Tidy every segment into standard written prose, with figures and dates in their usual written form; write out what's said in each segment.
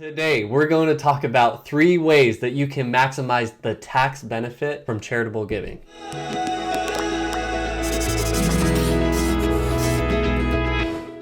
Today, we're going to talk about 3 ways that you can maximize the tax benefit from charitable giving.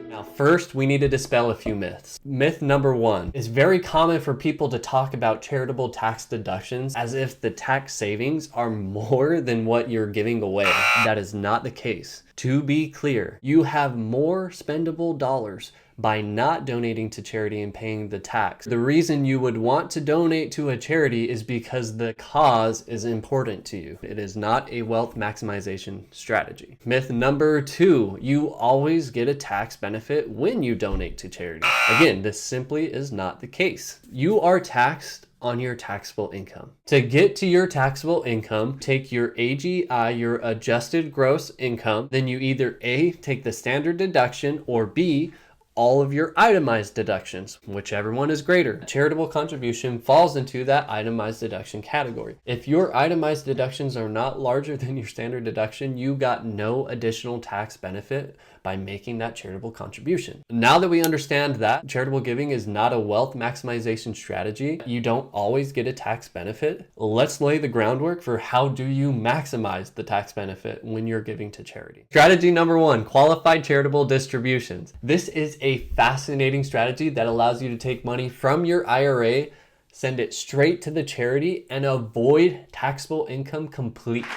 Now, first, we need to dispel a few myths. Myth number 1, it's very common for people to talk about charitable tax deductions as if the tax savings are more than what you're giving away. That is not the case. To be clear, you have more spendable dollars by not donating to charity and paying the tax. The reason you would want to donate to a charity is because the cause is important to you. It is not a wealth maximization strategy. Myth number 2, you always get a tax benefit when you donate to charity. Again, this simply is not the case. You are taxed on your taxable income. To get to your taxable income, take your AGI, your adjusted gross income, then you either A, take the standard deduction, or B, all of your itemized deductions, whichever one is greater. Charitable contribution falls into that itemized deduction category. If your itemized deductions are not larger than your standard deduction, you got no additional tax benefit by making that charitable contribution. Now that we understand that charitable giving is not a wealth maximization strategy, you don't always get a tax benefit, let's lay the groundwork for how do you maximize the tax benefit when you're giving to charity. Strategy number 1, qualified charitable distributions. This is a fascinating strategy that allows you to take money from your IRA, send it straight to the charity, and avoid taxable income completely.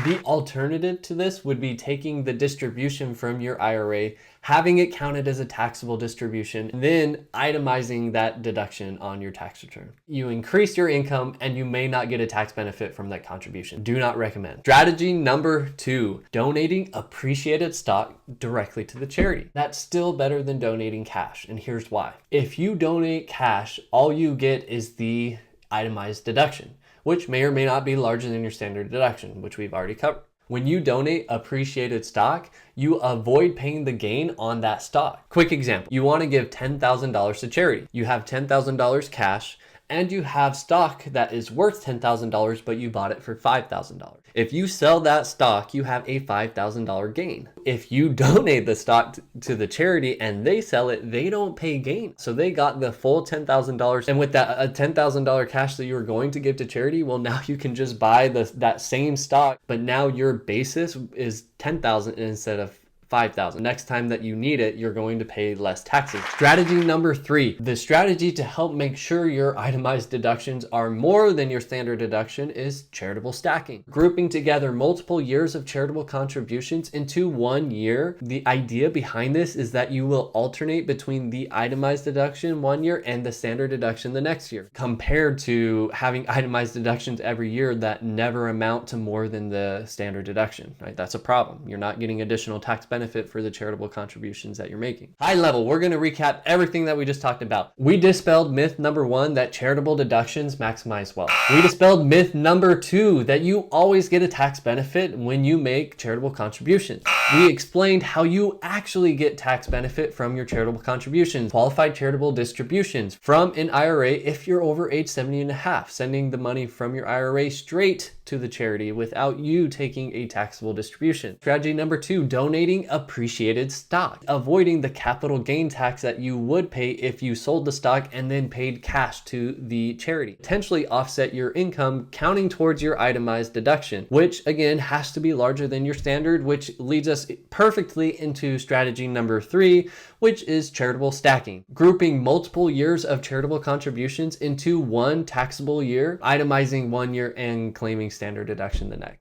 The alternative to this would be taking the distribution from your IRA, having it counted as a taxable distribution, then itemizing that deduction on your tax return. You increase your income and you may not get a tax benefit from that contribution. Do not recommend. Strategy number 2, donating appreciated stock directly to the charity. That's still better than donating cash, and here's why. If you donate cash, all you get is the itemized deduction, which may or may not be larger than your standard deduction, which we've already covered. When you donate appreciated stock, you avoid paying the gain on that stock. Quick example, you want to give $10,000 to charity. You have $10,000 cash and you have stock that is worth $10,000, but you bought it for $5,000. If you sell that stock, you have a $5,000 gain. If you donate the stock to the charity and they sell it, they don't pay gain. So they got the full $10,000. And with that $10,000 cash that you were going to give to charity, well, now you can just buy that same stock, but now your basis is $10,000 instead of $5,000. Next time that you need it, you're going to pay less taxes. Strategy number 3, the strategy to help make sure your itemized deductions are more than your standard deduction is charitable stacking. Grouping together multiple years of charitable contributions into one year. The idea behind this is that you will alternate between the itemized deduction one year and the standard deduction the next year, compared to having itemized deductions every year that never amount to more than the standard deduction, right? That's a problem. You're not getting additional tax benefit for the charitable contributions that you're making. High level, we're going to recap everything that we just talked about. We dispelled myth number 1 that charitable deductions maximize wealth. We dispelled myth number 2 that you always get a tax benefit when you make charitable contributions. We explained how you actually get tax benefit from your charitable contributions. Qualified charitable distributions from an IRA if you're over age 70 and a half, sending the money from your IRA straight to the charity without you taking a taxable distribution. Strategy number 2, donating appreciated stock, avoiding the capital gain tax that you would pay if you sold the stock and then paid cash to the charity. Potentially offset your income counting towards your itemized deduction, which again has to be larger than your standard, which leads us perfectly into strategy number 3, which is charitable stacking. Grouping multiple years of charitable contributions into one taxable year, itemizing one year and claiming standard deduction the next.